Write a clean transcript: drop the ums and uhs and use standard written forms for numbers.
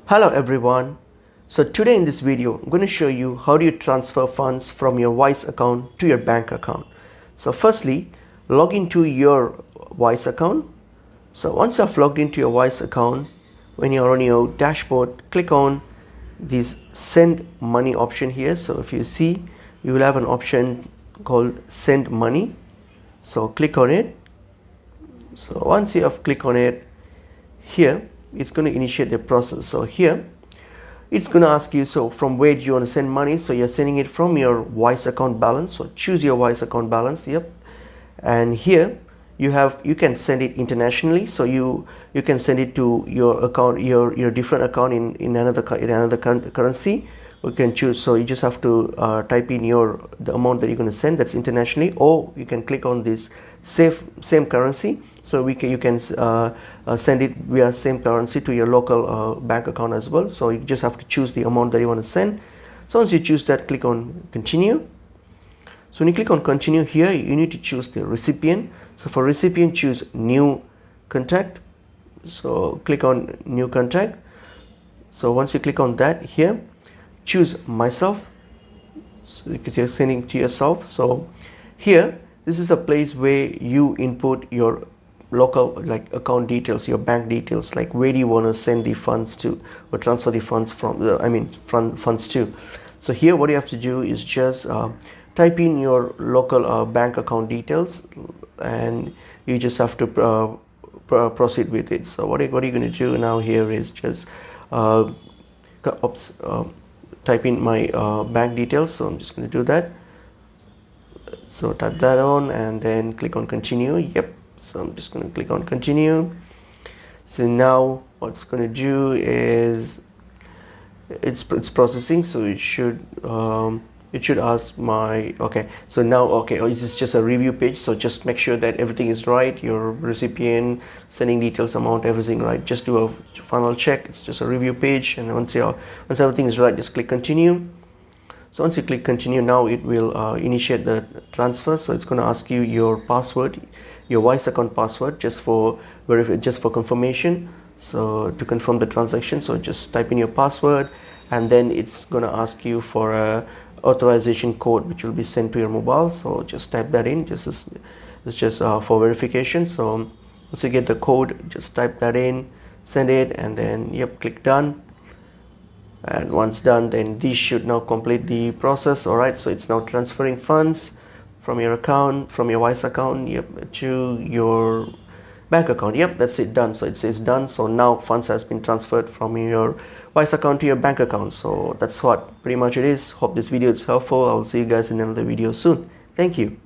Hello everyone. So today in this video, I'm going to show you how do you transfer funds from your Wise account to your bank account. So firstly, log into your Wise account. So once you've logged into your Wise account, when you're on your dashboard, click on this send money option here. So if you see, you will have an option called send money. So click on it. So once you have clicked on it, here it's going to initiate the process. So here it's going to ask you, so from where do you want to send money? So you're sending it from your Wise account balance. So choose your Wise account balance. Yep. And here you can send it internationally. So you can send it to your account, your different account in another currency. You can choose. So you just have to type in the amount that you're going to send, that's internationally, or you can click on this same currency. So you can send it via same currency to your local bank account as well. So you just have to choose the amount that you want to send. So once you choose that, click on continue. So when you click on continue here, you need to choose the recipient. So for recipient, choose new contact. So click on new contact. So once you click on that here, choose myself, so because you're sending to yourself. So here, this is a place where you input your local account details, your bank details, like where do you want to send the funds to or transfer the funds from, funds to. So here what you have to do is just type in your local bank account details, and you just have to proceed with it. So what are you going to do now here is just type in my bank details. So I'm just going to do that. So type that on and then click on continue. Yep. So I'm just going to click on continue. So now what's going to do is it's processing. So it should ask okay. So now, okay, this is just a review page. So just make sure that everything is right. Your recipient, sending details, amount, everything right. Just do a final check. It's just a review page, and once everything is right, just click continue. So once you click continue, now it will initiate the transfer. So it's going to ask you your password, your Wise account password, just for confirmation. So to confirm the transaction, so just type in your password, and then it's going to ask you for a authorization code which will be sent to your mobile. So just type that in. It's just for verification. So once you get the code, just type that in, send it, and then yep, click done. And once done, then this should now complete the process. All right, so it's now transferring funds from your account, from your Wise account, yep, to your bank account. Yep, that's it, done. So it says done. So now funds has been transferred from your Wise account to your bank account. So that's what pretty much it is. Hope this video is helpful. I will see you guys in another video soon. Thank you.